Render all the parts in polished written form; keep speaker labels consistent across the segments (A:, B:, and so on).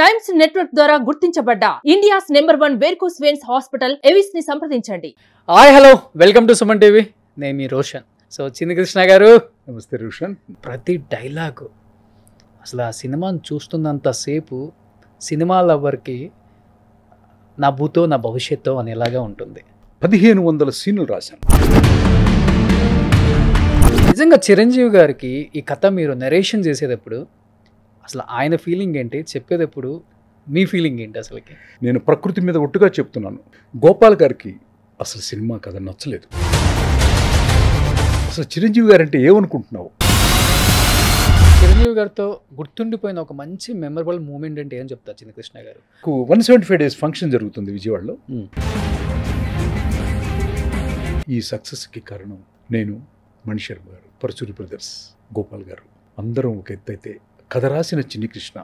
A: Times network ద్వారా గుర్తించబడ్డ India's #1 varicose veins hospital Avis ని సంప్రదించండి.
B: Hi hello welcome to Suman TV. నేను మీ రోషన్. సో చిన్ని కృష్ణ గారు,
C: నమస్తే రోషన్.
B: ప్రతి డైలాగు అసలు ఆ సినిమాని చూస్తున్నంతసేపు సినిమా లవర్కి నా భూతో నా భవిష్యత్తు అనేలాగా ఉంటుంది.
C: 1500 సీన్లు రాశాను.
B: నిజంగా చిరంజీవి గారికి ఈ కథ మీరు నరేషన్ చేసేటప్పుడు అసలు ఆయన ఫీలింగ్ ఏంటి, చెప్పేటప్పుడు మీ ఫీలింగ్ ఏంటి? అసలుకి
C: నేను ప్రకృతి మీద ఒట్టుగా చెప్తున్నాను, గోపాల్ గారికి అసలు సినిమా కథ నచ్చలేదు. అసలు చిరంజీవి గారంటే ఏమనుకుంటున్నావు?
B: చిరంజీవి గారితో గుర్తుండిపోయిన ఒక మంచి మెమరబుల్ మూమెంట్ అంటే ఏం చెప్తారు చిన్ని కృష్ణ గారు?
C: 175 డేస్ ఫంక్షన్ జరుగుతుంది విజయవాడలో. ఈ సక్సెస్కి కారణం నేను, మణిశర్మ గారు, పరచూరి బ్రదర్స్, గోపాల్ గారు అందరం ఒక ఎత్తు అయితే కథ రాసిన చిన్ని కృష్ణ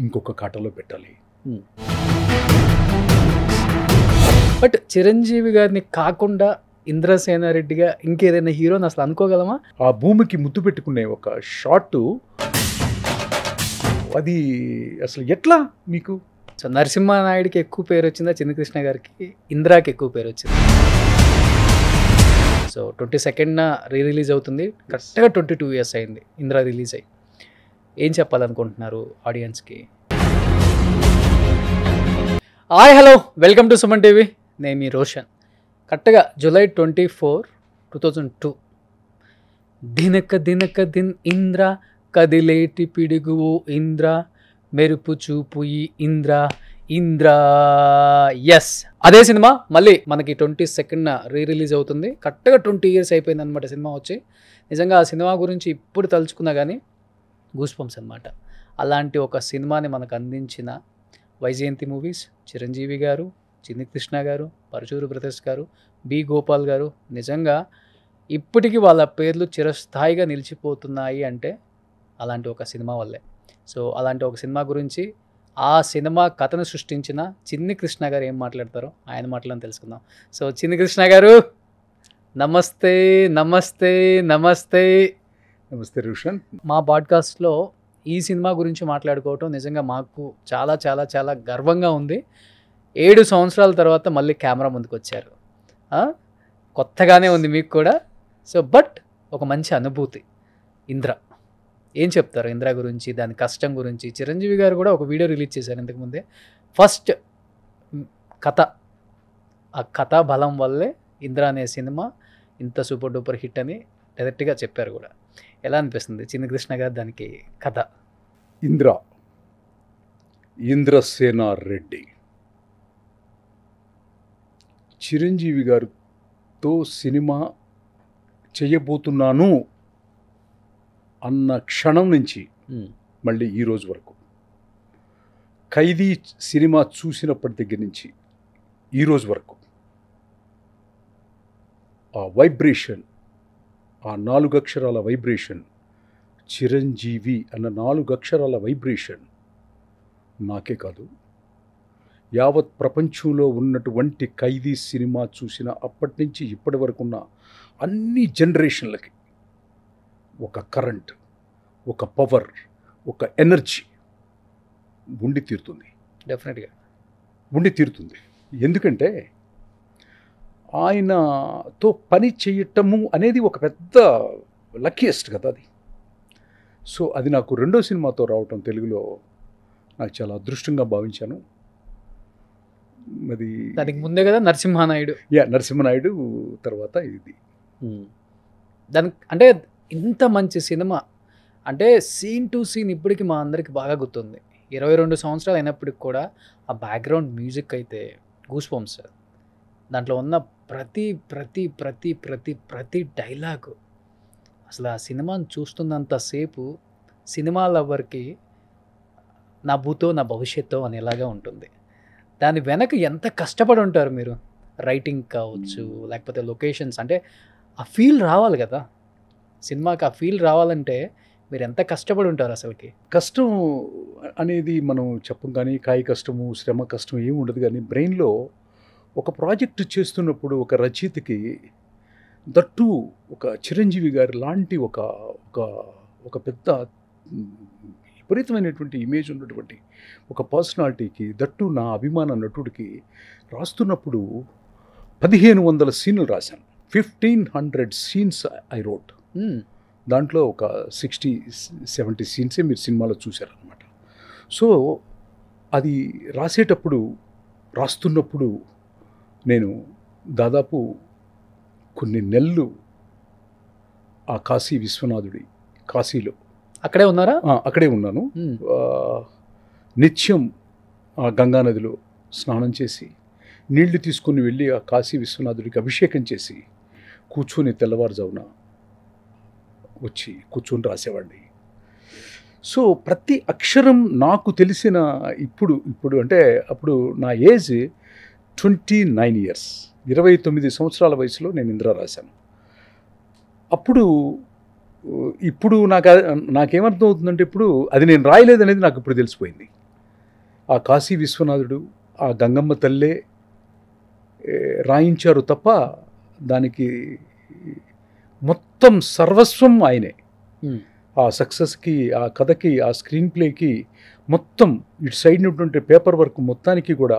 C: ఇంకొక కాటలో పెట్టాలి.
B: బట్ చిరంజీవి గారిని కాకుండా ఇంద్రసేనారెడ్డిగా ఇంకేదైనా హీరోని అసలు అనుకోగలమా?
C: ఆ భూమికి ముద్దు పెట్టుకునే ఒక షాట్ అది అసలు ఎట్లా మీకు?
B: సో నరసింహానాయుడికి ఎక్కువ పేరు వచ్చిందా, చిన్ని కృష్ణ గారికి ఇంద్రాకి ఎక్కువ పేరు వచ్చింది? సో 22న రిలీజ్ అవుతుంది. కరెక్ట్గా 22 years అయింది ఇంద్రా రిలీజ్ అయ్యి. ఏం చెప్పాలనుకుంటున్నారు ఆడియన్స్కి? Hi hello welcome to Suman TV. నేను మీ రోషన్. కరెక్ట్గా July 24, 2002 దినక దినక దిన్ ఇంద్ర కదిలేటి పిడుగువు ఇంద్ర మెరుపు చూపు ఈ ఇంద్ర ఇంద్ర. ఎస్, అదే సినిమా మళ్ళీ మనకి 22న రిలీజ్ అవుతుంది. కరెక్ట్గా 20 years అయిపోయింది అనమాట సినిమా వచ్చి. నిజంగా ఆ సినిమా గురించి ఇప్పుడు తలుచుకున్నా కానీ గూస్ బంప్స్ అనమాట. అలాంటి ఒక సినిమాని మనకు అందించిన వైజయంతి మూవీస్, చిరంజీవి గారు, చిన్ని కృష్ణ గారు, పరచూరు బ్రదర్స్ గారు, బి గోపాల్ గారు, నిజంగా ఇప్పటికీ వాళ్ళ పేర్లు చిరస్థాయిగా నిలిచిపోతున్నాయి అంటే అలాంటి ఒక సినిమా వల్లే. సో అలాంటి ఒక సినిమా గురించి, ఆ సినిమా కథను సృష్టించిన చిన్ని కృష్ణ గారు ఏం మాట్లాడతారో ఆయన మాటలను తెలుసుకుందాం. సో చిన్ని కృష్ణ గారు నమస్తే నమస్తే నమస్తే.
C: నమస్తే రోషన్.
B: మా పాడ్కాస్ట్లో ఈ సినిమా గురించి మాట్లాడుకోవటం నిజంగా మాకు చాలా చాలా చాలా గర్వంగా ఉంది. 7 సంవత్సరాల తర్వాత మళ్ళీ కెమెరా ముందుకు వచ్చారు. కొత్తగానే ఉంది మీకు కూడా. సో బట్ ఒక మంచి అనుభూతి. ఇంద్ర ఏం చెప్తారు ఇంద్ర గురించి, దాని కష్టం గురించి? చిరంజీవి గారు కూడా ఒక వీడియో రిలీజ్ చేశారు ఇంతకుముందే. ఫస్ట్ కథ, ఆ కథా బలం వల్లే ఇంద్ర అనే సినిమా ఇంత సూపర్ డూపర్ హిట్ అని డైరెక్ట్గా చెప్పారు కూడా. ఎలా అనిపిస్తుంది చిన్ని కృష్ణ గారు దానికి కథ?
C: ఇంద్రసేనారెడ్డి చిరంజీవి గారితో సినిమా చేయబోతున్నాను అన్న క్షణం నుంచి మళ్ళీ ఈ రోజు వరకు, ఖైదీ సినిమా చూసినప్పటి దగ్గర నుంచి ఈ రోజు వరకు ఆ వైబ్రేషన్, ఆ 4 అక్షరాల వైబ్రేషన్, చిరంజీవి అన్న 4 అక్షరాల వైబ్రేషన్ నాకే కాదు, యావత్ ప్రపంచంలో ఉన్నటువంటి ఖైదీ సినిమా చూసిన అప్పటి నుంచి ఇప్పటి వరకు ఉన్న అన్ని జనరేషన్లకి ఒక కరెంట్, ఒక పవర్, ఒక ఎనర్జీ ఉండి తీరుతుంది.
B: డెఫినెట్గా
C: ఉండి తీరుతుంది. ఎందుకంటే ఆయనతో పని చేయటము అనేది ఒక పెద్ద లక్కీయెస్ట్ కదా అది. సో అది నాకు 2వ సినిమాతో రావటం తెలుగులో నాకు చాలా అదృష్టంగా భావించాను. అది
B: దానికి ముందే కదా నరసింహానాయుడు.
C: నరసింహనాయుడు తర్వాత ఇది.
B: దానికి అంటే ఇంత మంచి సినిమా అంటే సీన్ టు సీన్ ఇప్పటికి మా అందరికి బాగా గుర్తుంది. 22 సంవత్సరాలు అయినప్పటికి కూడా ఆ బ్యాక్గ్రౌండ్ మ్యూజిక్ అయితే గూస్ బంప్స్. దాంట్లో ఉన్న ప్రతి ప్రతి ప్రతి ప్రతి ప్రతి డైలాగు అసలు ఆ సినిమాని చూస్తున్నంతసేపు సినిమా లవర్కి నా భూతో నా భవిష్యత్తు అనేలాగా ఉంటుంది. దాని వెనక ఎంత కష్టపడి ఉంటారు మీరు. రైటింగ్ కావచ్చు, లేకపోతే లొకేషన్స్, అంటే ఆ ఫీల్ రావాలి కదా సినిమాకి. ఆ ఫీల్ రావాలంటే మీరు ఎంత కష్టపడి ఉంటారు అసలుకి?
C: కష్టం అనేది మనం చెప్పం కానీ, కాయ కష్టము, శ్రమ కష్టం ఏమి ఉండదు. కానీ బ్రెయిన్లో ఒక ప్రాజెక్టు చేస్తున్నప్పుడు ఒక రచయితకి దట్టు ఒక చిరంజీవి గారి లాంటి ఒక ఒక పెద్ద విపరీతమైనటువంటి ఇమేజ్ ఉన్నటువంటి ఒక పర్సనాలిటీకి, దట్టు నా అభిమాన నటుడికి రాస్తున్నప్పుడు 1500 సీన్లు రాశాను. 1500 సీన్స్ ఐ రోట్. దాంట్లో ఒక 60-70 సీన్సే మీరు సినిమాలో చూశారనమాట. సో అది రాస్తున్నప్పుడు నేను దాదాపు కొన్ని నెలలు ఆ కాశీ విశ్వనాథుడి, కాశీలో
B: అక్కడే ఉన్నారా?
C: అక్కడే ఉన్నాను. నిత్యం ఆ గంగానదిలో స్నానం చేసి నీళ్లు తీసుకుని వెళ్ళి ఆ కాశీ విశ్వనాథుడికి అభిషేకం చేసి కూర్చొని తెల్లవారుజామున వచ్చి కూర్చొని రాసేవాడిని. సో ప్రతి అక్షరం నాకు తెలిసిన ఇప్పుడు అంటే అప్పుడు నా ఏజ్ 29 years, 29 సంవత్సరాల వయసులో నేను ఇంద్ర రాశాను. ఇప్పుడు నాకేమర్థం అవుతుందంటే ఇప్పుడు అది నేను రాయలేదనేది నాకు ఇప్పుడు తెలిసిపోయింది. ఆ కాశీ విశ్వనాథుడు, ఆ గంగమ్మ తల్లే రాయించారు తప్ప దానికి మొత్తం సర్వస్వం ఆయనే. ఆ సక్సెస్కి, ఆ కథకి, ఆ స్క్రీన్ ప్లేకి మొత్తం ఇటు సైడ్ ఉన్నటువంటి పేపర్ వర్క్ మొత్తానికి కూడా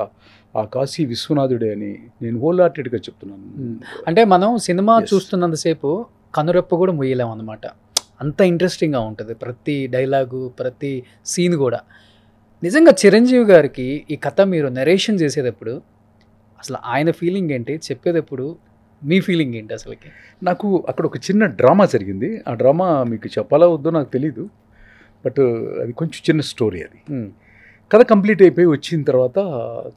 C: ఆ కాశీ విశ్వనాథుడే అని నేను హోల్ హార్టెడ్గా చెప్తున్నాను.
B: అంటే మనం సినిమా చూస్తున్నంతసేపు కనురెప్ప కూడా ముయ్యలేం అన్నమాట. అంత ఇంట్రెస్టింగ్గా ఉంటుంది ప్రతి డైలాగు, ప్రతి సీన్ కూడా. నిజంగా చిరంజీవి గారికి ఈ కథ మీరు నరేషన్ చేసేటప్పుడు అసలు ఆయన ఫీలింగ్ ఏంటి, చెప్పేటప్పుడు మీ ఫీలింగ్ ఏంటి అసలుకి?
C: నాకు అక్కడ ఒక చిన్న డ్రామా జరిగింది. ఆ డ్రామా మీకు చెప్పాలా వద్దో నాకు తెలీదు, బట్ అది కొంచెం చిన్న స్టోరీ. అది కథ కంప్లీట్ అయిపోయి వచ్చిన తర్వాత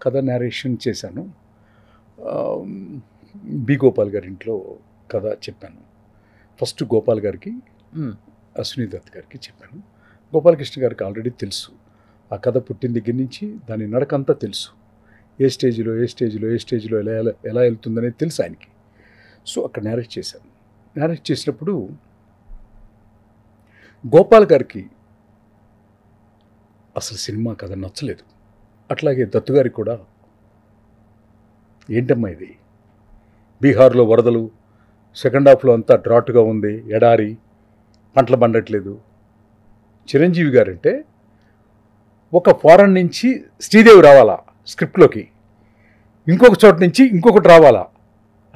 C: కథ నేరేషన్ చేశాను. బి గోపాల్ గారి ఇంట్లో కథ చెప్పాను. ఫస్ట్ గోపాల్ గారికి, అశ్విని దత్ గారికి చెప్పాను. గోపాలకృష్ణ గారికి ఆల్రెడీ తెలుసు ఆ కథ పుట్టిన దగ్గర నుంచి దాని నడకంతా తెలుసు. ఏ స్టేజ్లో ఎలా వెళ్తుందనేది తెలుసు ఆయనకి. సో అక్కడ నేరేట్ చేశాను. నేరేట్ చేసినప్పుడు గోపాల్ గారికి అసలు సినిమా కథ నచ్చలేదు. అట్లాగే దత్తు గారికి కూడా ఏంటమ్మా ఇది, బీహార్లో వరదలు, సెకండ్ హాఫ్లో అంతా డ్రాట్గా ఉంది, ఎడారి, పంటలు పండట్లేదు. చిరంజీవి గారంటే ఒక ఫారెన్ నుంచి శ్రీదేవి రావాలా స్క్రిప్ట్లోకి, ఇంకొక చోట నుంచి ఇంకొకటి రావాలా,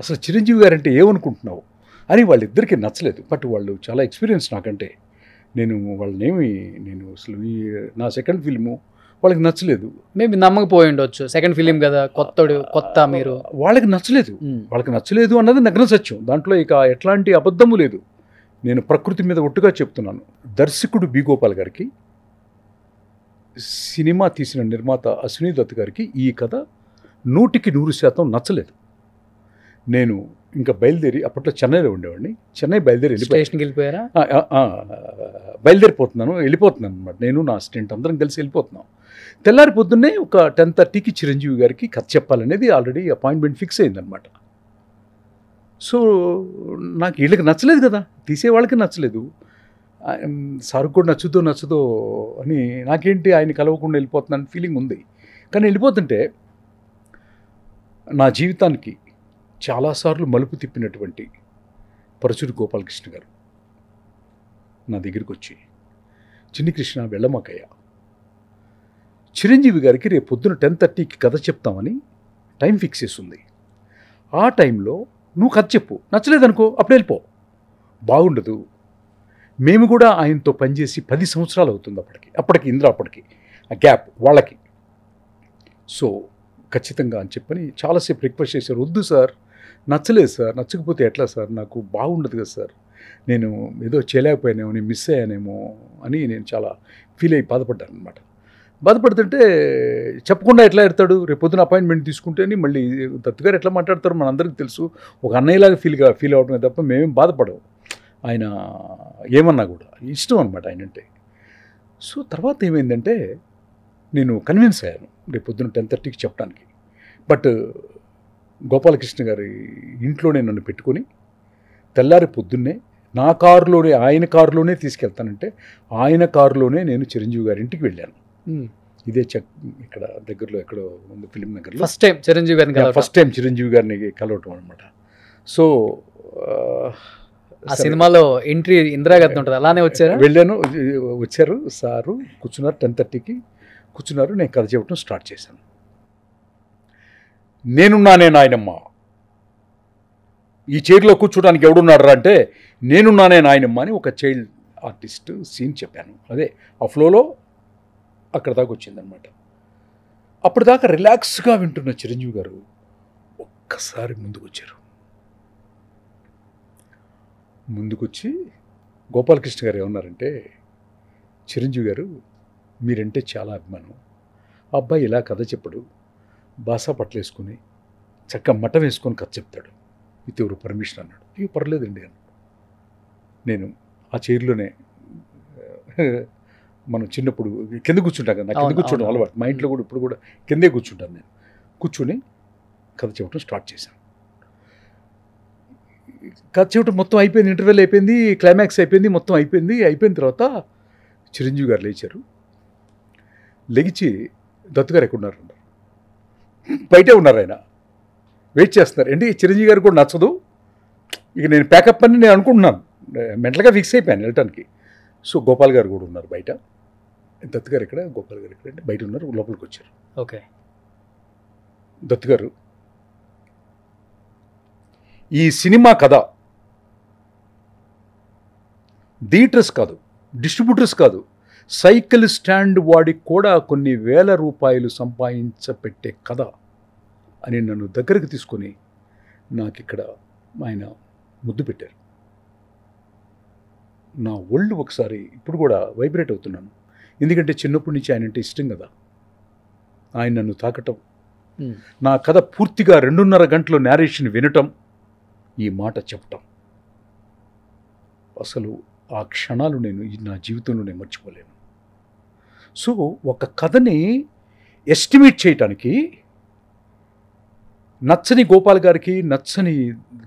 C: అసలు చిరంజీవి గారంటే ఏమనుకుంటున్నావు అని వాళ్ళిద్దరికీ నచ్చలేదు. బట్ వాళ్ళు చాలా ఎక్స్పీరియన్స్ నాకంటే. నేను అసలు నా సెకండ్ ఫిల్ము వాళ్ళకి నచ్చలేదు.
B: మేబీ నమ్మకపోయి ఉండొచ్చు, సెకండ్ ఫిలిం కదా, కొత్త మీరు.
C: వాళ్ళకి నచ్చలేదు అన్నది నగ్న సత్యం. దాంట్లో ఇక ఎట్లాంటి అబద్ధము లేదు. నేను ప్రకృతి మీద ఒట్టుగా చెప్తున్నాను. దర్శకుడు బి గోపాల్ గారికి, సినిమా తీసిన నిర్మాత అశ్విని దత్ గారికి ఈ కథ 100% నచ్చలేదు. నేను ఇంకా బయలుదేరి, అప్పట్లో చెన్నైలో ఉండేవాడిని, చెన్నై బయలుదేరి
B: స్టేషన్కి వెళ్ళిపోయారా?
C: వెళ్ళిపోతున్నాను అనమాట. నేను నా అసిస్టెంట్ అందరం కలిసి వెళ్ళిపోతున్నాం. తెల్లారి పొద్దున్నే ఒక 10:30కి చిరంజీవి గారికి కథ చెప్పాలనేది ఆల్రెడీ అపాయింట్మెంట్ ఫిక్స్ అయిందనమాట. సో నాకు వీళ్ళకి నచ్చలేదు కదా, తీసే వాళ్ళకి నచ్చలేదు. సార్ కూడా నచ్చుదో అని నాకేంటి ఆయన కలవకుండా వెళ్ళిపోతున్నాను ఫీలింగ్ ఉంది. కానీ వెళ్ళిపోతుంటే నా జీవితానికి చాలాసార్లు మలుపు తిప్పినటువంటి పరచూరి గోపాలకృష్ణ గారు నా దగ్గరికి వచ్చి, చిన్ని కృష్ణ వెళ్ళమాకయ్య, చిరంజీవి గారికి రేపు పొద్దున 10:30కి కథ చెప్తామని టైం ఫిక్స్ చేస్తుంది. ఆ టైంలో నువ్వు కథ చెప్పు, నచ్చలేదనుకో అప్పుడు వెళ్ళిపో, బాగుండదు. మేము కూడా ఆయనతో పనిచేసి 10 సంవత్సరాలు అవుతుంది అప్పటికి ఇంద్ర అప్పటికి ఆ గ్యాప్ వాళ్ళకి. సో ఖచ్చితంగా అని చెప్పని చాలాసేపు రిక్వెస్ట్ చేశారు. వద్దు సార్, నచ్చలేదు సార్, నచ్చకపోతే ఎట్లా సార్, నాకు బాగుండదు కదా సార్, నేను ఏదో చేయలేకపోయానేమో, నేను మిస్ అయ్యానేమో అని నేను చాలా ఫీల్ అయ్యి బాధపడ్డాను అనమాట. బాధపడుతుంటే చెప్పకుండా ఎట్లా ఎడతాడు, రేపు పొద్దున అపాయింట్మెంట్ తీసుకుంటేనే మళ్ళీ దత్తుగారు ఎట్లా మాట్లాడతారో మనందరికీ తెలుసు. ఒక అన్నయ్యలాగా ఫీల్ అవడమే తప్ప మేమేం బాధపడవు. ఆయన ఏమన్నా కూడా ఇష్టం అనమాట ఆయన అంటే. సో తర్వాత ఏమైందంటే నేను కన్విన్స్ అయ్యాను రేపు పొద్దున్న 10:30కి చెప్పడానికి. బట్ గోపాలకృష్ణ గారి ఇంట్లోనే నన్ను పెట్టుకొని తెల్లారి పొద్దున్నే నా కారులోనే, ఆయన కారులోనే తీసుకెళ్తానంటే ఆయన కారులోనే నేను చిరంజీవి గారి ఇంటికి వెళ్ళాను. ఇదే ఇక్కడ దగ్గరలో ఎక్కడో ఉంది, ఫిలిం నగర్లో.
B: ఫస్ట్ టైం చిరంజీవి గారిని
C: కలవటం అనమాట. సో
B: ఆ సినిమాలో ఎంట్రీ ఇందిరాగాంధీ ఉంటుంది, అలానే వచ్చారా?
C: వెళ్ళాను, వచ్చారు సారు, కూర్చున్నారు. 10:30కి కూర్చున్నారు. నేను కథ చెప్పడం స్టార్ట్ చేశాను. నేనున్నానే నాయనమ్మ, ఈ చైర్లో కూర్చోడానికి ఎవడున్నాడు అంటే నేనున్నానే నాయనమ్మ అని ఒక చైల్డ్ ఆర్టిస్ట్ సీన్ చెప్పాను. అదే ఆ ఫ్లోలో అక్కడ దాకా వచ్చిందనమాట. అప్పటిదాకా రిలాక్స్గా వింటున్న చిరంజీవి గారు ఒక్కసారి ముందుకొచ్చారు. ముందుకొచ్చి గోపాలకృష్ణ గారు ఏమన్నారంటే, చిరంజీవి గారు మీరంటే చాలా అభిమానం, ఆ అబ్బాయి ఇలా కథ చెప్పడు, బాసా పట్లేసుకుని చక్కగా మఠం వేసుకొని కథ చెప్తాడు, ఇది ఎవరు పర్మిషన్ అన్నాడు. ఇవి పర్లేదండి అన్నాడు. నేను ఆ చైర్లోనే, మనం చిన్నప్పుడు కింద కూర్చుంటాం కదా, నాకు కింద కూర్చోవడం అలవాటు, మా ఇంట్లో కూడా ఇప్పుడు కూడా కిందే కూర్చుంటాను. నేను కూర్చొని కథ చెప్పడం స్టార్ట్ చేశాను. కథ చెప్పడం మొత్తం అయిపోయింది, ఇంటర్వెల్ అయిపోయింది, క్లైమాక్స్ అయిపోయింది, మొత్తం అయిపోయింది. అయిపోయిన తర్వాత చిరంజీవి గారు లేచారు. లెగిచి దత్తు గారు ఎక్కడున్నారు అన్నారు. బయటే ఉన్నారు, ఆయన వెయిట్ చేస్తున్నారు. ఏంటి చిరంజీవి గారు కూడా నచ్చదు, ఇక నేను ప్యాకప్ అని నేను అనుకుంటున్నాను, మెంటల్గా ఫిక్స్ అయిపోయాను వెళ్ళటానికి. సో గోపాల్ గారు కూడా ఉన్నారు బయట. దత్తు గారు ఇక్కడ, గోపాల్ గారు ఇక్కడ అంటే బయట ఉన్నారు. లోపలికి వచ్చారు.
B: ఓకే.
C: దత్తు గారు, ఈ సినిమా కథ థియేటర్స్ కాదు, డిస్ట్రిబ్యూటర్స్ కాదు, సైకిల్ స్టాండ్ వాడికి కూడా కొన్ని వేల రూపాయలు సంపాదించపెట్టే కథ అని నన్ను దగ్గరకు తీసుకొని నాకు ఇక్కడ ఆయన ముద్దు పెట్టారు. నా ఒళ్ళు ఒకసారి ఇప్పుడు కూడా వైబ్రేట్ అవుతున్నాను. ఎందుకంటే చిన్నప్పటి నుంచి ఆయన అంటే ఇష్టం కదా. ఆయన నన్ను తాకటం, నా కథ పూర్తిగా 2.5 గంటలు నేరేషన్ వినటం, ఈ మాట చెప్పటం, అసలు ఆ క్షణాలు నేను నా జీవితంలో నేను మర్చిపోలేను. సో ఒక కథని ఎస్టిమేట్ చేయటానికి నచ్చని గోపాల్ గారికి, నచ్చని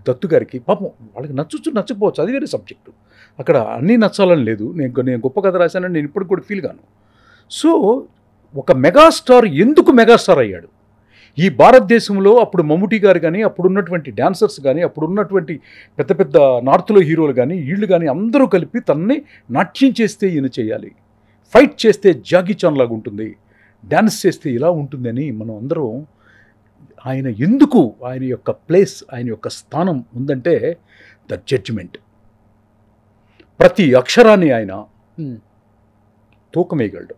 C: దత్తు గారికి, పాపం వాళ్ళకి నచ్చచ్చు నచ్చకపోవచ్చు, అది వేరే సబ్జెక్టు. అక్కడ అన్నీ నచ్చాలని లేదు. నేను గొప్ప కథ రాశానని నేను ఇప్పటికి కూడా ఫీల్ గాను. సో ఒక మెగాస్టార్ ఎందుకు మెగాస్టార్ అయ్యాడు? ఈ భారతదేశంలో అప్పుడు మమ్ముటి గారు కానీ, అప్పుడున్నటువంటి డాన్సర్స్ కానీ, అప్పుడున్నటువంటి పెద్ద పెద్ద నార్త్లో హీరోలు కానీ, వీళ్ళు కానీ అందరూ కలిపి తనని నాట్యం చేస్తే ఈయన చేయాలి, ఫైట్ చేస్తే జాకీ చాన్ లాగా ఉంటుంది, డ్యాన్స్ చేస్తే ఇలా ఉంటుందని మనం అందరం, ఆయన ఎందుకు, ఆయన యొక్క ప్లేస్, ఆయన యొక్క స్థానం ఉందంటే ద జడ్జిమెంట్. ప్రతి అక్షరాన్ని ఆయన తూకమేయగలడు,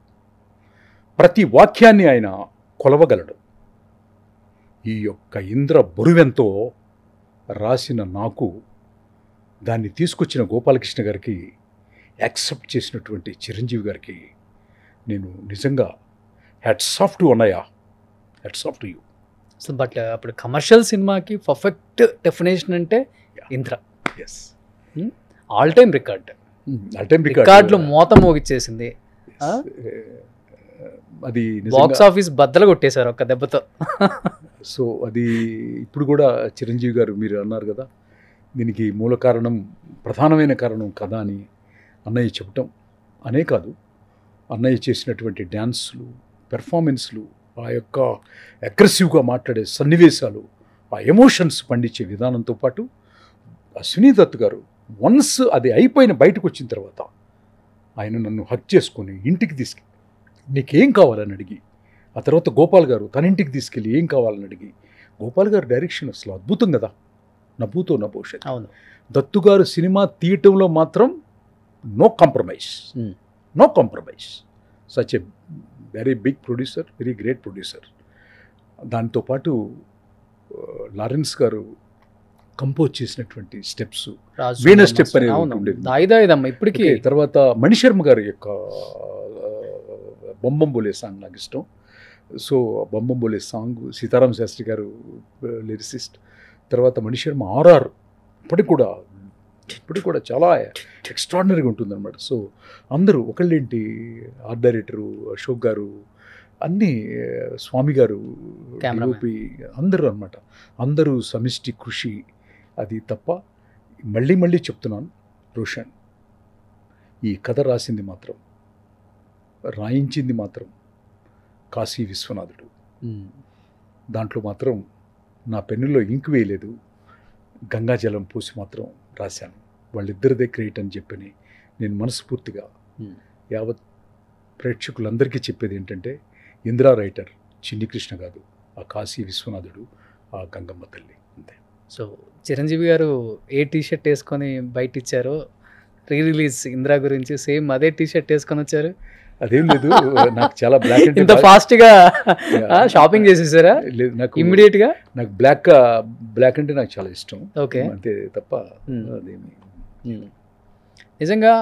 C: ప్రతి వాక్యాన్ని ఆయన కొలవగలడు. ఈ యొక్క ఇంద్ర బరువెంతో రాసిన నాకు దాన్ని తీసుకొచ్చిన గోపాలకృష్ణ గారికి, యాక్సెప్ట్ చేసినటువంటి చిరంజీవి గారికి నేను నిజంగా హ్యాట్స్ ఆఫ్ టు అన్నయ్య, hats off to you.
B: So but అప్పుడు కమర్షియల్ సినిమాకి పర్ఫెక్ట్ డెఫినేషన్ అంటే Indra.
C: Yes,
B: all time record, రికార్డులు మోత మోగిచ్చేసింది.
C: అది
B: బాక్స్ ఆఫీస్ బద్దలు కొట్టేశారు ఒక్క దెబ్బతో.
C: సో అది ఇప్పుడు కూడా చిరంజీవి గారు, మీరు అన్నారు కదా, దీనికి మూల కారణం, ప్రధానమైన కారణం కథ అని అన్నయ్య చెప్పటం అనే కాదు, అన్నయ్య చేసినటువంటి డ్యాన్స్లు, పెర్ఫార్మెన్స్లు, ఆ యొక్క అగ్రెసివ్గా మాట్లాడే సన్నివేశాలు, ఆ ఎమోషన్స్ పండించే విధానంతో పాటు అశ్విని దత్ గారు వన్స్ అది అయిపోయిన బయటకు వచ్చిన తర్వాత ఆయన నన్ను హక్ చేసుకొని ఇంటికి తీసుకెళ్ళి నీకేం కావాలని అడిగి, ఆ తర్వాత గోపాల్ గారు తన ఇంటికి తీసుకెళ్ళి ఏం కావాలని అడిగి, గోపాల్ గారు డైరెక్షన్ అసలు అద్భుతం కదా, నభూతో నా భవిష్యత్.
B: అవును,
C: దత్తు గారు సినిమా తీయటంలో మాత్రం no compromise, no compromise. Such a very big producer, very great producer. దాంతోపాటు లారెన్స్ గారు కంపోజ్ చేసినటువంటి స్టెప్స్, వీణ స్టెప్ అనేది ఉండేది
B: ఇప్పటికీ.
C: తర్వాత మణిశర్మ గారి యొక్క బొమ్మం బోలే సాంగ్ నాకు ఇష్టం. సో బొమ్మం బోలే సాంగ్, సీతారాం శాస్త్రి గారు లిరిసిస్ట్. తర్వాత మణిశర్మ ఆర్ఆర్ ఇప్పటికి కూడా చాలా ఎక్స్ట్రాడినరీగా ఉంటుందన్నమాట. సో అందరూ ఒకళ్ళేంటి, ఆర్ట్ డైరెక్టరు అశోక్ గారు, అన్నీ స్వామి గారు, డిఓపి, అందరూ అనమాట, అందరూ సమిష్టి కృషి. అది తప్ప మళ్ళీ మళ్ళీ చెప్తున్నాను రోషన్, ఈ కథ రాసింది మాత్రం, రాయించింది మాత్రం కాశీ విశ్వనాథుడు. దాంట్లో మాత్రం నా పెన్నులో ఇంకు వేయలేదు, గంగాజలం పూసి మాత్రం రాశాను. వాళ్ళిద్దరిదే క్రియేట్ అని చెప్పని నేను మనస్ఫూర్తిగా యావత్ ప్రేక్షకులందరికీ చెప్పేది ఏంటంటే, ఇందిరా రైటర్ చిన్ని కృష్ణ కాదు, ఆ కాశీ విశ్వనాథుడు, ఆ గంగమ్మ తల్లి అంతే.
B: సో చిరంజీవి గారు ఏ టీ షర్ట్ వేసుకొని బయట ఇచ్చారో రీ రిలీజ్ ఇందిరా గురించి సేమ్ అదే టీ షర్ట్ వేసుకొని వచ్చారు.
C: అదేం లేదు, నాకు చాలా బ్లాక్ అంటే
B: ఇంత ఫాస్ట్ గా షాపింగ్ చేసేసారా?
C: లేదు, నాకు
B: ఇమ్మీడియట్ గా.
C: నాకు బ్లాక్ అంటే నాకు చాలా ఇష్టం.
B: ఓకే,
C: అంతే తప్ప అదేమి.
B: నిజంగా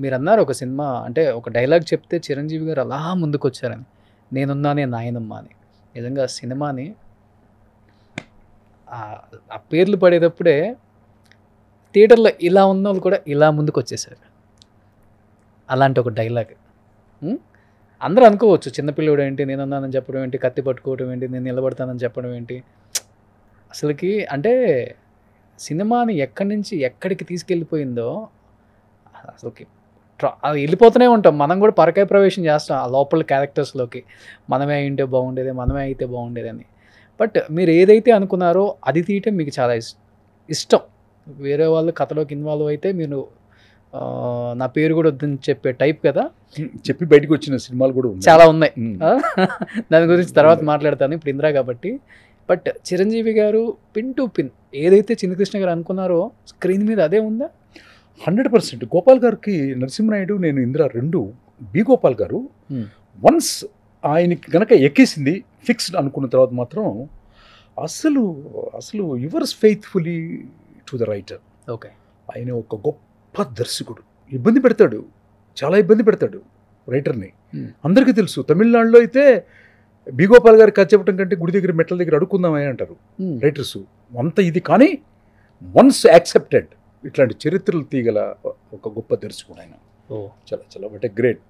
B: మీరు అన్నారు ఒక సినిమా అంటే ఒక డైలాగ్ చెప్తే చిరంజీవి గారు అలా ముందుకు వచ్చారని, నేనున్నానే నాయనమ్మ అని. నిజంగా సినిమాని ఆ పేర్లు పడేటప్పుడే థియేటర్లో ఇలా ఉన్న వాళ్ళు కూడా ఇలా ముందుకు వచ్చేసారు. అలాంటి ఒక డైలాగ్ అందరూ అనుకోవచ్చు, చిన్నపిల్లడు ఏంటి, నేనున్నానని చెప్పడం ఏంటి, కత్తి పట్టుకోవడం ఏంటి, నేను నిలబడతానని చెప్పడం ఏంటి. అసలుకి అంటే సినిమాని ఎక్కడి నుంచి ఎక్కడికి తీసుకెళ్ళిపోయిందో అసలుకి అది వెళ్ళిపోతూనే ఉంటాం. మనం కూడా పరకాయ ప్రవేశం చేస్తాం ఆ లోపల క్యారెక్టర్స్లోకి. మనమే అయింటే బాగుండేది, మనమే అయితే బాగుండేది అని. బట్ మీరు ఏదైతే అనుకున్నారో అది తీయటం మీకు చాలా ఇష్టం. వేరే వాళ్ళు కథలోకి ఇన్వాల్వ్ అయితే మీరు నా పేరు కూడా వద్దని చెప్పే టైప్ కదా.
C: చెప్పి బయటకు వచ్చిన సినిమాలు కూడా
B: చాలా ఉన్నాయి, దాని గురించి తర్వాత మాట్లాడతాను. ఇప్పుడు ఇందిరా కాబట్టి. బట్ చిరంజీవి గారు పిన్ టు పిన్ ఏదైతే చిన్ని కృష్ణ గారు అనుకున్నారో స్క్రీన్ మీద అదే ఉందా?
C: 100%. గోపాల్ గారికి నరసింహనాయుడు, నేను ఇందిరా రెండు. బి గోపాల్ గారు వన్స్ ఆయనకి గనక ఎక్కేసింది ఫిక్స్డ్ అనుకున్న తర్వాత మాత్రం అసలు yours faithfully to the writer.
B: Okay,
C: ఆయన ఒక గొప్ప దర్శకుడు. ఇబ్బంది పెడతాడు, చాలా ఇబ్బంది పెడతాడు రైటర్ని. అందరికీ తెలుసు. తమిళనాడులో అయితే బి గోపాల్ గారికి కథ చెప్పడం కంటే గుడి దగ్గర మెట్ల దగ్గర అడుక్కుందామని అంటారు రైటర్స్. అంత ఇది కానీ వన్స్ యాక్సెప్టెడ్ ఇట్లాంటి చరిత్రలు తీగల ఒక గొప్ప దర్శకుడు ఆయన. చాలా చాలా అంటే గ్రేట్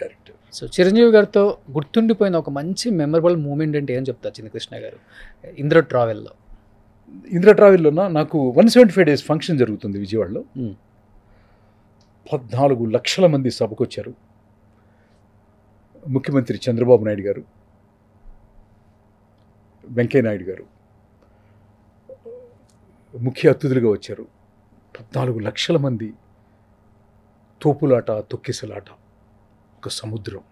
C: డైరెక్టర్.
B: సో చిరంజీవి గారితో గుర్తుండిపోయిన ఒక మంచి మెమరబుల్ మూమెంట్ అంటే ఏం చెప్తారు చిన్ని కృష్ణ గారు? ఇందిరా ట్రావెల్లో నాకు 175 days ఫంక్షన్ జరుగుతుంది విజయవాడలో. 14 లక్షల మంది సభకు వచ్చారు. ముఖ్యమంత్రి చంద్రబాబు నాయుడు గారు, వెంకయ్య నాయుడు గారు ముఖ్య అతిథులుగా వచ్చారు. 14 లక్షల మంది, తోపులాట, తొక్కిసలాట, ఒక సముద్రం.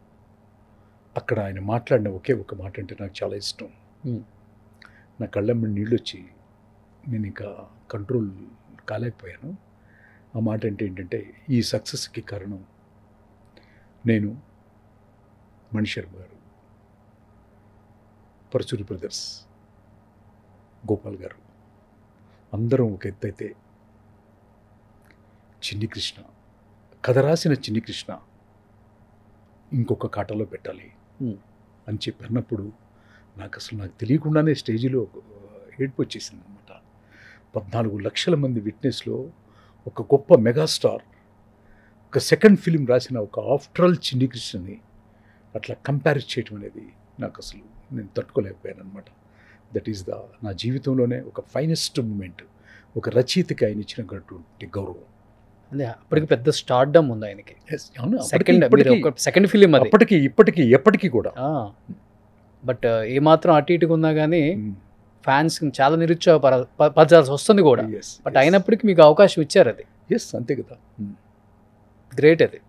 B: అక్కడ ఆయన మాట్లాడిన ఒకే ఒక మాట అంటే నాకు చాలా ఇష్టం. నా కళ్ళమ్మ నీళ్ళు వచ్చి నేను ఇంకా కంట్రోల్ కాలేకపోయాను. ఆ మాట అంటే ఏంటంటే, ఈ సక్సెస్కి కారణం నేను, మణిశర్మ గారు, పరచూరి బ్రదర్స్, గోపాల్ గారు అందరం ఒక ఎత్తైతే చిన్ని కృష్ణ, కథ రాసిన చిన్ని కృష్ణ ఇంకొక కాటలో పెట్టాలి అని చెప్పి అన్నప్పుడు నాకు తెలియకుండానే స్టేజిలో ఏడ్పు వచ్చేసింది అనమాట. 14 లక్షల మంది విట్నెస్లో ఒక గొప్ప మెగాస్టార్ ఒక సెకండ్ ఫిలిం రాసిన ఒక ఆఫ్టర్ ఆల్ చిన్ని కృష్ణని అట్లా కంపేర్ చేయటం అనేది నాకు అసలు నేను తట్టుకోలేకపోయాను అనమాట. దట్ ఈస్ నా జీవితంలోనే ఒక ఫైనెస్ట్ మూమెంట్. ఒక రచయితకి ఆయన ఇచ్చినటువంటి గౌరవం. అదే అప్పటికి పెద్ద స్టార్డమ్ ఉంది ఆయనకి.
C: సెకండ్ ఫిలిం ఇప్పటికీ ఎప్పటికీ కూడా.
B: బట్ ఏమాత్రం అటు ఇటుగా ఉన్నా కానీ ఫ్యాన్స్ చాలా నిరుత్సాహపరచాల్సి వస్తుంది కూడా. బట్ అయినప్పటికీ మీకు అవకాశం ఇచ్చారు, అది
C: అంతే కదా,
B: గ్రేట్ అది.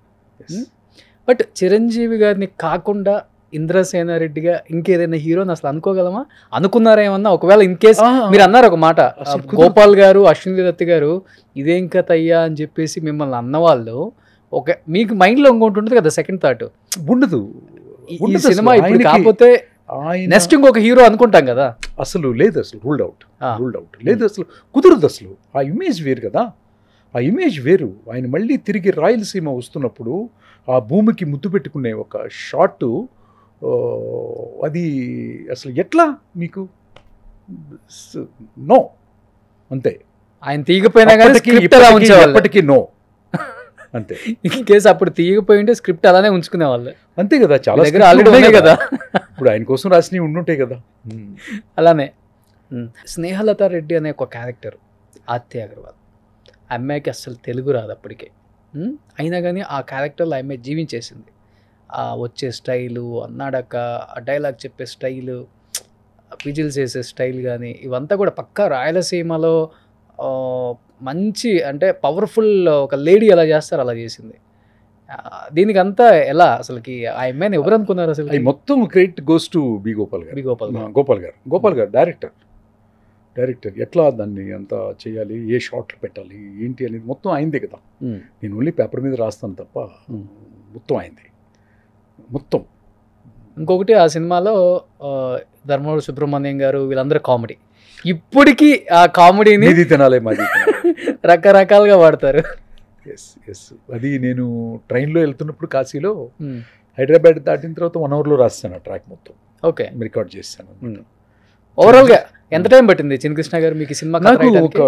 B: బట్ చిరంజీవి గారిని కాకుండా ఇంద్రసేనారెడ్డిగా ఇంకేదైనా హీరోని అసలు అనుకోగలమా? అనుకున్నారేమన్నా? ఒకవేళ ఇన్ కేస్ మీరు అన్నారు ఒక మాట, గోపాల్ గారు, అశ్విని దత్ గారు ఇదేం కథ అయ్యా అని చెప్పేసి మిమ్మల్ని అన్నవాళ్ళు, ఒక మీకు మైండ్లో ఇంకోటి ఉంటుంది కదా, సెకండ్ థాట్
C: ఉండదు.
B: ఈ సినిమా ఇప్పుడు కాకపోతే నెక్స్ట్ ఇంకొక హీరో అనుకుంటాం కదా.
C: అసలు లేదు, అసలు రూల్డ్ అవుట్ లేదు, అసలు కుదరదు. అసలు ఆ ఇమేజ్ వేరు కదా, ఆ ఇమేజ్ వేరు. ఆయన మళ్ళీ తిరిగి రాయలసీమ వస్తున్నప్పుడు ఆ భూమికి ముద్దు పెట్టుకునే ఒక షాట్, అది అసలు ఎట్లా మీకు నో, అంతే.
B: ఆయన తీయకపోయినా కానీ
C: ఇప్పటికీ నో, అంతే.
B: ఇన్ కేసు అప్పుడు తీయకపోయి ఉంటే స్క్రిప్ట్ అలానే ఉంచుకునేవాళ్ళు,
C: అంతే కదా. చాలా
B: దగ్గర ఆల్రెడీ ఉన్నాయి కదా,
C: ఇప్పుడు ఆయన కోసం రాసినవి ఉండుంటాయి కదా.
B: అలానే స్నేహలత రెడ్డి అనే ఒక క్యారెక్టర్, ఆత్య అగర్వాల్, అమ్మాయికి అస్సలు తెలుగు రాదు అప్పటికే. అయినా కానీ ఆ క్యారెక్టర్లో ఆ అమ్మాయి జీవించేసింది. ఆ వచ్చే స్టైలు, అన్నాడక ఆ డైలాగ్ చెప్పే స్టైలు, విజిల్స్ వేసే స్టైల్ కానీ ఇవంతా కూడా పక్కా రాయలసీమలో మంచి అంటే పవర్ఫుల్ ఒక లేడీ ఎలా చేస్తారు అలా చేసింది. దీనికి అంతా ఎలా అసలుకి ఆ అమ్మాయిని ఎవరు అనుకున్నారు అసలు?
C: అది మొత్తం credit goes to be Gopal గారు. గోపాల్ గారు డైరెక్టర్ ఎట్లా దాన్ని అంతా చేయాలి, ఏ షాట్లు పెట్టాలి ఏంటి అనేది మొత్తం అయిందే కదా. నేను ఓన్లీ పేపర్ మీద రాస్తాను తప్ప మొత్తం అయింది మొత్తం.
B: ఇంకొకటి ఆ సినిమాలో ధర్మవరం సుబ్రహ్మణ్యం గారు వీళ్ళందరూ కామెడీ, ఇప్పటికీ ఆ కామెడీని
C: తినాలి మాది
B: రకరకాలుగా వాడతారు.
C: ఎస్ అది నేను ట్రైన్లో వెళ్తున్నప్పుడు కాశీలో హైదరాబాద్ దాటిన తర్వాత 1 hourలో రాస్తాను ఆ ట్రాక్ మొత్తం.
B: ఓకే,
C: రికార్డ్ చేస్తాను.
B: ఓవరాల్గా ఎంత టైం పట్టింది చిన్నకృష్ణ గారు మీకు ఈ సినిమా?
C: నాకు ఒక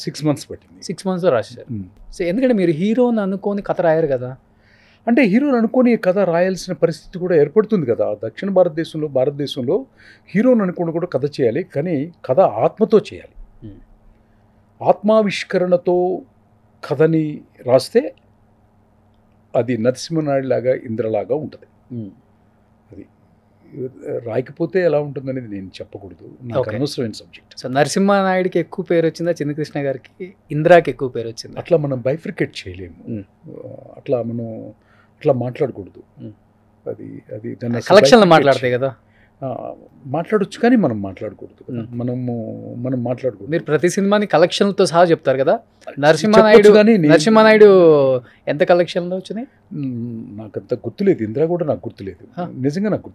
C: 6 months పట్టింది.
B: 6 months రాశారు. సో ఎందుకంటే మీరు హీరోని అనుకోని కథ రాయారు కదా.
C: అంటే హీరోని అనుకోని కథ రాయాల్సిన పరిస్థితి కూడా ఏర్పడుతుంది కదా. దక్షిణ భారతదేశంలో హీరోని అనుకోని కూడా కథ చేయాలి, కానీ కథ ఆత్మతో చేయాలి. ఆత్మావిష్కరణతో కథని రాస్తే అది నరసింహనాయుడు లాగా ఇంద్రలాగా ఉంటుంది. అది రాయకపోతే ఎలా ఉంటుంది అనేది నేను చెప్పకూడదు, నాకు అనవసరమైన సబ్జెక్ట్.
B: సో నరసింహనాయుడికి ఎక్కువ పేరు వచ్చిందా, చిన్నకృష్ణ గారికి ఇంద్రాకి ఎక్కువ పేరు వచ్చింది?
C: అట్లా మనం బైఫ్రికేట్ చేయలేము, అట్లా మాట్లాడకూడదు. అది దాన్ని
B: కలెక్షన్లో మాట్లాడతాయి కదా,
C: మాట్లాడొచ్చు కానీ మనం మాట్లాడకూడదు. మనం మాట్లాడకూడదు.
B: మీరు ప్రతి సినిమాని కలెక్షన్లతో సహా చెప్తారు కదా. నరసింహనాయుడు ఎంత కలెక్షన్లో వచ్చినాయి
C: నాకంత గుర్తులేదు. ఇంద్రా కూడా నాకు గుర్తులేదు, నిజంగా నాకు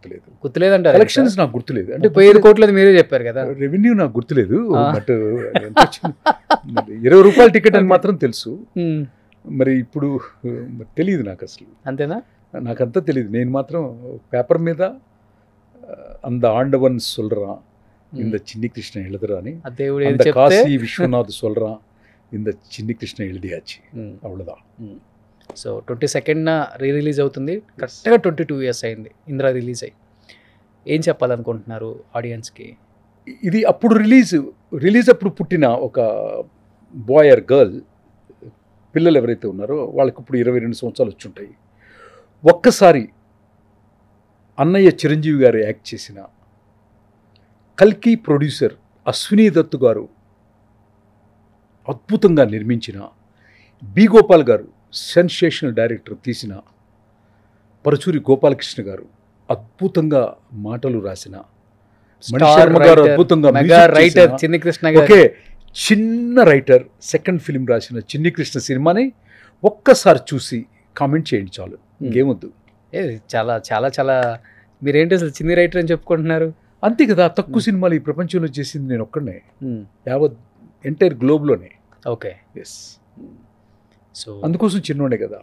B: గుర్తులేదంటే
C: కలెక్షన్స్ నాకు గుర్తులేదు.
B: అంటే 5 కోట్లు మీరే చెప్పారు కదా.
C: రెవెన్యూ నాకు గుర్తులేదు, బట్ 20 రూపాయల టికెట్ అని మాత్రం తెలుసు. మరి ఇప్పుడు తెలియదు నాకు అసలు.
B: అంతేనా?
C: నాకంతా తెలియదు. నేను మాత్రం పేపర్ మీద அந்த ஆண்டவன் சொல்றான், இந்த சின்னி கிருஷ்ணன் எழுதுறான்னு, அந்த காசி விஸ்வநாத் சொல்றான், இந்த చిన్ని కృష్ణ எழுதியாச்சு, అవ్వదా.
B: సో 22న రిలీజ్ అవుతుంది. కరెక్ట్గా 22 years అయింది ఇంద్రా రిలీజ్ అయ్యి. ఏం చెప్పాలనుకుంటున్నారు ఆడియన్స్కి?
C: ఇది అప్పుడు రిలీజ్ అప్పుడు పుట్టిన ఒక బాయ్ ఆర్ గర్ల్ పిల్లలు ఎవరైతే ఉన్నారో వాళ్ళకి ఇప్పుడు 22 సంవత్సరాలు వచ్చి ఉంటాయి. ఒక్కసారి అన్నయ్య చిరంజీవి గారు యాక్ట్ చేసిన, కల్కి ప్రొడ్యూసర్ అశ్వినీ దత్ గారు అద్భుతంగా నిర్మించిన, బి గోపాల్ గారు సెన్సేషనల్ డైరెక్టర్ తీసిన, పరుచూరి గోపాలకృష్ణ గారు అద్భుతంగా మాటలు రాసిన, మణిశర్మ గారు అద్భుతంగా
B: రైటర్,
C: చిన్న రైటర్ సెకండ్ ఫిలిం రాసిన చిన్ని కృష్ణ సినిమాని ఒక్కసారి చూసి కామెంట్ చేయండి చాలు, ఇంకేమొద్దు.
B: చాలా చాలా చాలా మీరేంటి అసలు చిన్ని రైటర్ అని చెప్పుకుంటున్నారు?
C: అంతే కదా, తక్కువ సినిమాలు ఈ ప్రపంచంలో చేసింది నేను ఒక్కడనే, యావత్ ఎంటైర్ గ్లోబ్లోనే.
B: Okay,
C: yes.
B: సో
C: అందుకోసం చిన్నోడే కదా.